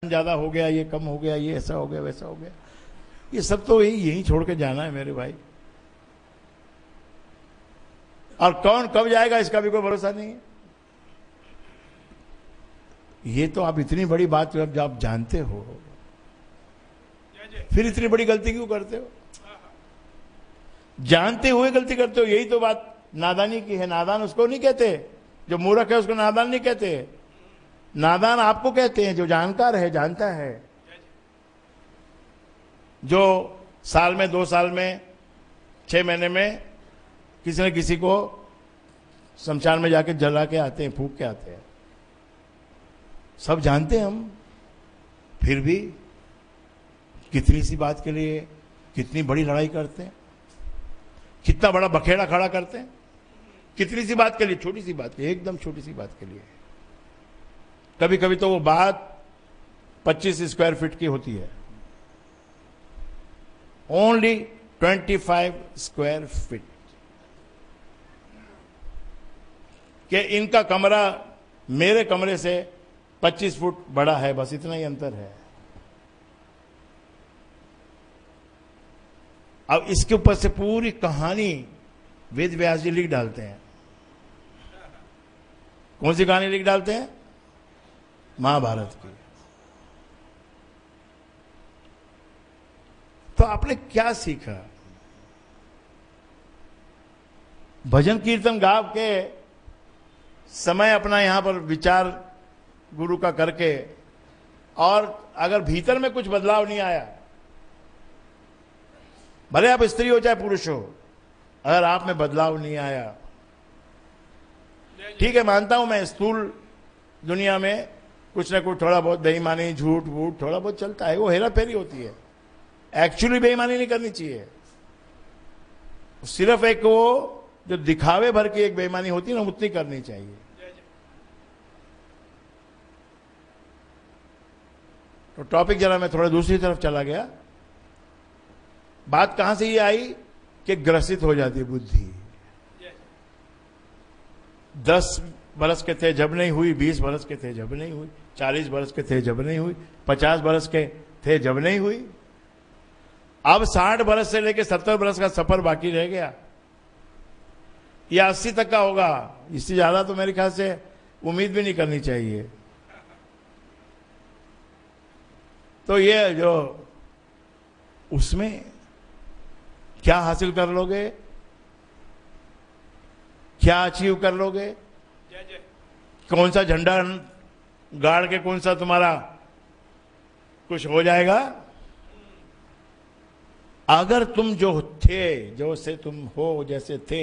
ज्यादा हो गया, ये कम हो गया, ये ऐसा हो गया, वैसा हो गया, ये सब तो यही छोड़ के जाना है मेरे भाई। और कौन कब जाएगा इसका भी कोई भरोसा नहीं है। ये तो आप इतनी बड़ी बात जब आप जानते हो, फिर इतनी बड़ी गलती क्यों करते हो? जानते हुए गलती करते हो, यही तो बात नादानी की है। नादान उसको नहीं कहते, जो मूर्ख है उसको नादान नहीं कहते। नादान आपको कहते हैं जो जानकार है, जानता है, जो साल में, 2 साल में, 6 महीने में किसी न किसी को शमशान में जाके जला के आते हैं, फूंक के आते हैं। सब जानते हैं हम, फिर भी कितनी सी बात के लिए कितनी बड़ी लड़ाई करते हैं, कितना बड़ा बखेड़ा खड़ा करते हैं, कितनी सी बात के लिए, छोटी सी बात के लिए, एकदम छोटी सी बात के लिए। कभी कभी तो वो बात 25 स्क्वायर फीट की होती है, ओनली 25 स्क्वायर फीट कि इनका कमरा मेरे कमरे से 25 फुट बड़ा है, बस इतना ही अंतर है। अब इसके ऊपर से पूरी कहानी वेद व्यास जी लिख डालते हैं। कौन सी कहानी लिख डालते हैं? महाभारत की। तो आपने क्या सीखा? भजन कीर्तन गा के समय अपना यहां पर विचार गुरु का करके, और अगर भीतर में कुछ बदलाव नहीं आया, भले आप स्त्री हो चाहे पुरुष हो, अगर आप में बदलाव नहीं आया, ठीक है मानता हूं मैं, स्थूल दुनिया में कुछ ना कुछ थोड़ा बहुत बेईमानी, झूठ वूठ थोड़ा बहुत चलता है, वो हेरा फेरी होती है। एक्चुअली बेईमानी नहीं करनी चाहिए, सिर्फ एक वो जो दिखावे भर की एक बेईमानी होती है ना, उतनी करनी चाहिए। तो टॉपिक जरा मैं थोड़ा दूसरी तरफ चला गया। बात कहां से ये आई कि ग्रसित हो जाती बुद्धि। 10 बरस के थे जब नहीं हुई, 20 बरस के थे जब नहीं हुई, 40 बरस के थे जब नहीं हुई, 50 बरस के थे जब नहीं हुई, अब 60 बरस से लेकर 70 बरस का सफर बाकी रह गया, या 80 तक का होगा। इससे ज्यादा तो मेरे ख्याल से उम्मीद भी नहीं करनी चाहिए। तो ये जो उसमें क्या हासिल कर लोगे, क्या अचीव कर लोगे, कौन सा झंडा गाड़ के कौन सा तुम्हारा कुछ हो जाएगा? अगर तुम जो थे, जो से तुम हो, जैसे थे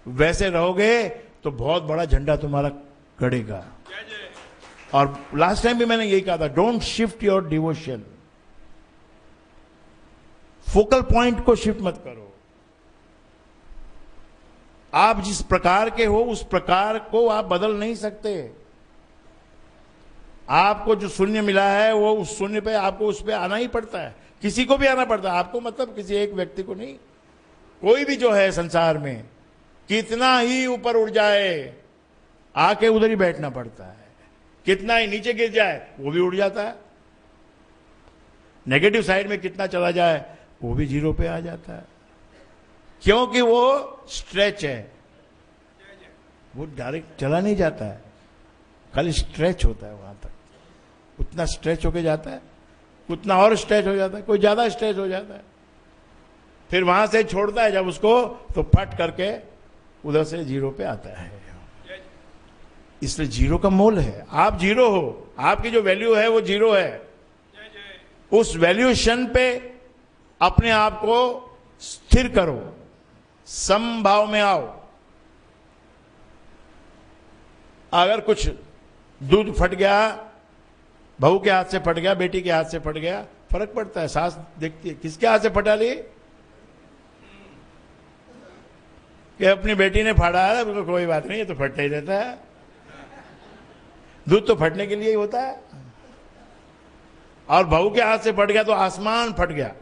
वैसे रहोगे, तो बहुत बड़ा झंडा तुम्हारा गड़ेगा। और लास्ट टाइम भी मैंने यही कहा था, don't shift your devotion. Focal point को शिफ्ट मत करो। आप जिस प्रकार के हो उस प्रकार को आप बदल नहीं सकते। आपको जो शून्य मिला है वो उस शून्य पे आपको उस पे आना ही पड़ता है, किसी को भी आना पड़ता है। आपको मतलब किसी एक व्यक्ति को नहीं, कोई भी जो है संसार में कितना ही ऊपर उड़ जाए, आके उधर ही बैठना पड़ता है। कितना ही नीचे गिर जाए वो भी उड़ जाता है। नेगेटिव साइड में कितना चला जाए वो भी 0 पे आ जाता है, क्योंकि वो स्ट्रेच है, वो डायरेक्ट चला नहीं जाता है, खाली स्ट्रेच होता है वहां तक। उतना स्ट्रेच होके जाता है, उतना और स्ट्रेच हो जाता है, कोई ज्यादा स्ट्रेच हो जाता है, फिर वहां से छोड़ता है जब उसको, तो फट करके उधर से 0 पे आता है। इसलिए 0 का मोल है। आप 0 हो, आपकी जो वैल्यू है वो 0 है। उस वैल्यूएशन पे अपने आप को स्थिर करो, समभाव में आओ। अगर कुछ दूध फट गया, बहू के हाथ से फट गया, बेटी के हाथ से फट गया, फर्क पड़ता है। सास देखती है किसके हाथ से फटा ली, कि अपनी बेटी ने फाड़ा है, तो कोई बात नहीं, ये तो फटता ही रहता है। दूध तो फटने के लिए ही होता है। और बहू के हाथ से फट गया तो आसमान फट गया।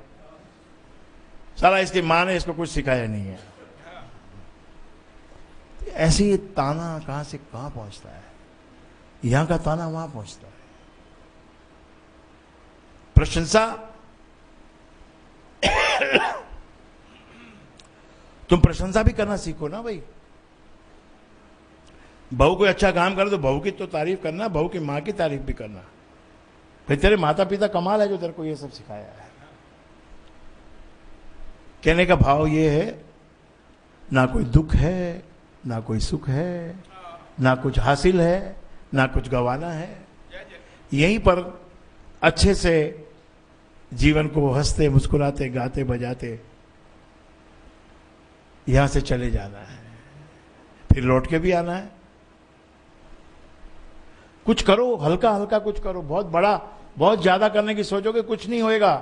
साला इसकी मां ने इसको कुछ सिखाया नहीं है। ऐसे ये ताना कहां से कहां पहुंचता है, यहां का ताना वहां पहुंचता है। प्रशंसा तुम प्रशंसा भी करना सीखो ना भाई। बहू कोई अच्छा काम करे तो बहू की तो तारीफ करना, बहू की मां की तारीफ भी करना। फिर तेरे माता पिता कमाल है जो तेरे को ये सब सिखाया है। कहने का भाव ये है, ना कोई दुख है, ना कोई सुख है, ना कुछ हासिल है, ना कुछ गंवाना है। यहीं पर अच्छे से जीवन को हंसते मुस्कुराते गाते बजाते यहां से चले जाना है, फिर लौट के भी आना है। कुछ करो, हल्का हल्का कुछ करो। बहुत बड़ा, बहुत ज्यादा करने की सोचोगे कुछ नहीं होएगा।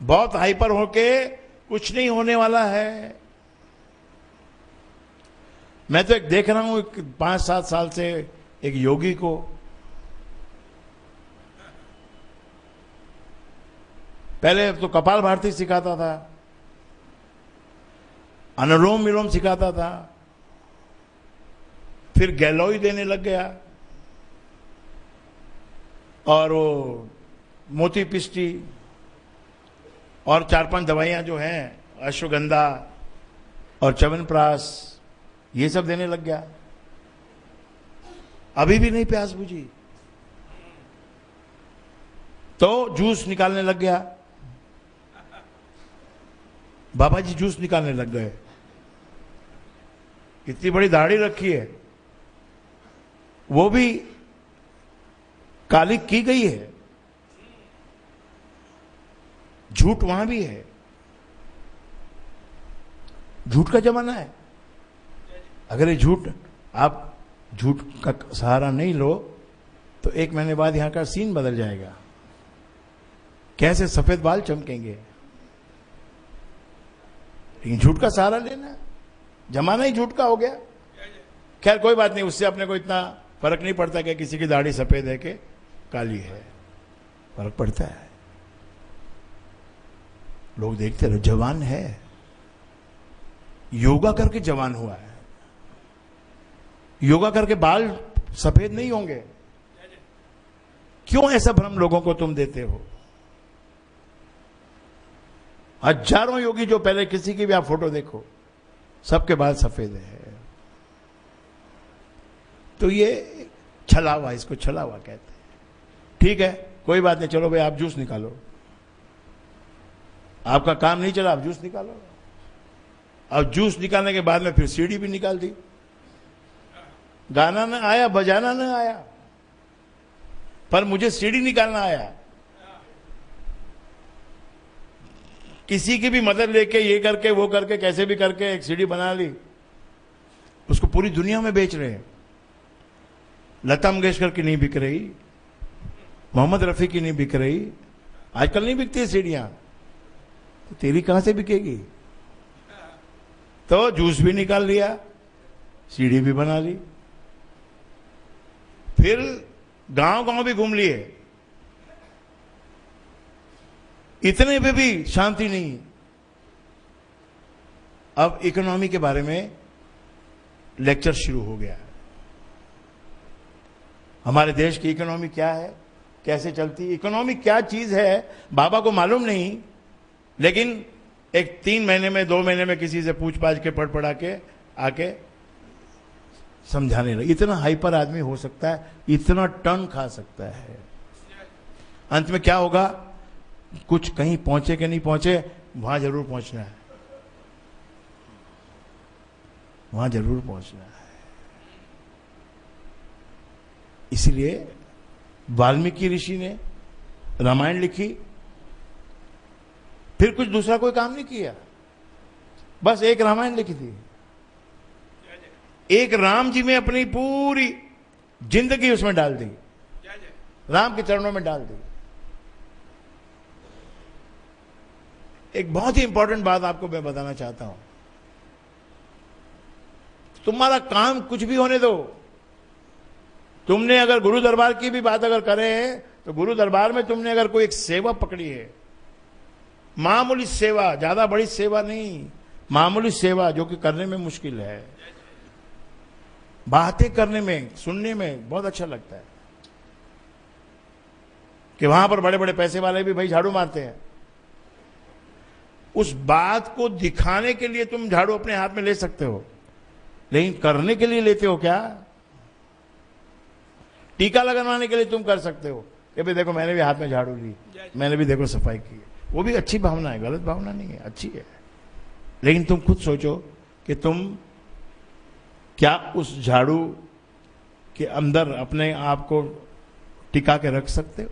बहुत हाइपर होके कुछ नहीं होने वाला है। मैं तो एक देख रहा हूं 5-7 साल से एक योगी को, पहले तो कपाल भारती सिखाता था, अनुलोम विलोम सिखाता था, फिर गैलोई देने लग गया और वो मोती पिष्टी और 4-5 दवाइयां जो हैं, अश्वगंधा और च्यवनप्राश, ये सब देने लग गया। अभी भी नहीं प्यास बुझी तो जूस निकालने लग गया। बाबा जी जूस निकालने लग गए। इतनी बड़ी दाढ़ी रखी है, वो भी काली की गई है। झूठ वहां भी है, झूठ का जमाना है। अगर ये झूठ, आप झूठ का सहारा नहीं लो तो 1 महीने बाद यहां का सीन बदल जाएगा। कैसे सफेद बाल चमकेंगे। लेकिन झूठ का सहारा लेना, जमाना ही झूठ का हो गया। खैर कोई बात नहीं, उससे अपने को इतना फर्क नहीं पड़ता कि किसी की दाढ़ी सफेद है कि काली है। फर्क पड़ता है। लोग देखते रहो, जवान है, योगा करके जवान हुआ है। योगा करके बाल सफेद नहीं होंगे। क्यों ऐसा भ्रम लोगों को तुम देते हो? हजारों योगी जो पहले, किसी की भी आप फोटो देखो, सबके बाल सफेद है। तो ये छलावा, इसको छलावा कहते हैं। ठीक है, कोई बात नहीं, चलो भाई आप जूस निकालो। आपका काम नहीं चला, आप जूस निकालो। अब जूस निकालने के बाद में फिर सीढ़ी भी निकाल दी। गाना ना आया, बजाना ना आया, पर मुझे सीढ़ी निकालना आया। किसी की भी मदद लेके, ये करके वो करके, कैसे भी करके एक सीढ़ी बना ली। उसको पूरी दुनिया में बेच रहे हैं। लता मंगेशकर की नहीं बिक रही, मोहम्मद रफी की नहीं बिक रही, आजकल नहीं बिकती सीढ़ियां, तो तेरी कहां से बिकेगी? तो जूस भी निकाल लिया, सीढ़ी भी बना ली, फिर गांव गांव भी घूम लिए। इतने पे भी शांति नहीं। अब इकोनॉमी के बारे में लेक्चर शुरू हो गया है। हमारे देश की इकोनॉमी क्या है, कैसे चलती, इकोनॉमी क्या चीज है, बाबा को मालूम नहीं। लेकिन एक 3 महीने में, 2 महीने में किसी से पूछ पाछ के, पढ़ पढ़ा के आके समझाने लगे। इतना हाइपर आदमी हो सकता है, इतना टन खा सकता है। अंत में क्या होगा? कुछ कहीं पहुंचे कि नहीं पहुंचे, वहां जरूर पहुंचना है, वहां जरूर पहुंचना है। इसलिए वाल्मीकि ऋषि ने रामायण लिखी, फिर कुछ दूसरा कोई काम नहीं किया, बस एक रामायण लिखी थी। एक राम जी में अपनी पूरी जिंदगी उसमें डाल दी, राम के चरणों में डाल दी। एक बहुत ही इंपॉर्टेंट बात आपको मैं बताना चाहता हूं। तुम्हारा काम कुछ भी होने दो। तुमने अगर गुरु दरबार की भी बात अगर करे, तो गुरु दरबार में तुमने अगर कोई एक सेवा पकड़ी है, मामूली सेवा, ज्यादा बड़ी सेवा नहीं, मामूली सेवा जो कि करने में मुश्किल है, बातें करने में, सुनने में बहुत अच्छा लगता है। कि वहां पर बड़े बड़े पैसे वाले भी भाई झाड़ू मारते हैं। उस बात को दिखाने के लिए तुम झाड़ू अपने हाथ में ले सकते हो, लेकिन करने के लिए लेते हो क्या? टीका लगवाने के लिए तुम कर सकते हो कि भाई देखो मैंने भी हाथ में झाड़ू ली, मैंने भी देखो सफाई की। वो भी अच्छी भावना है, गलत भावना नहीं है, अच्छी है। लेकिन तुम खुद सोचो कि तुम क्या उस झाड़ू के अंदर अपने आप को टिका के रख सकते हो?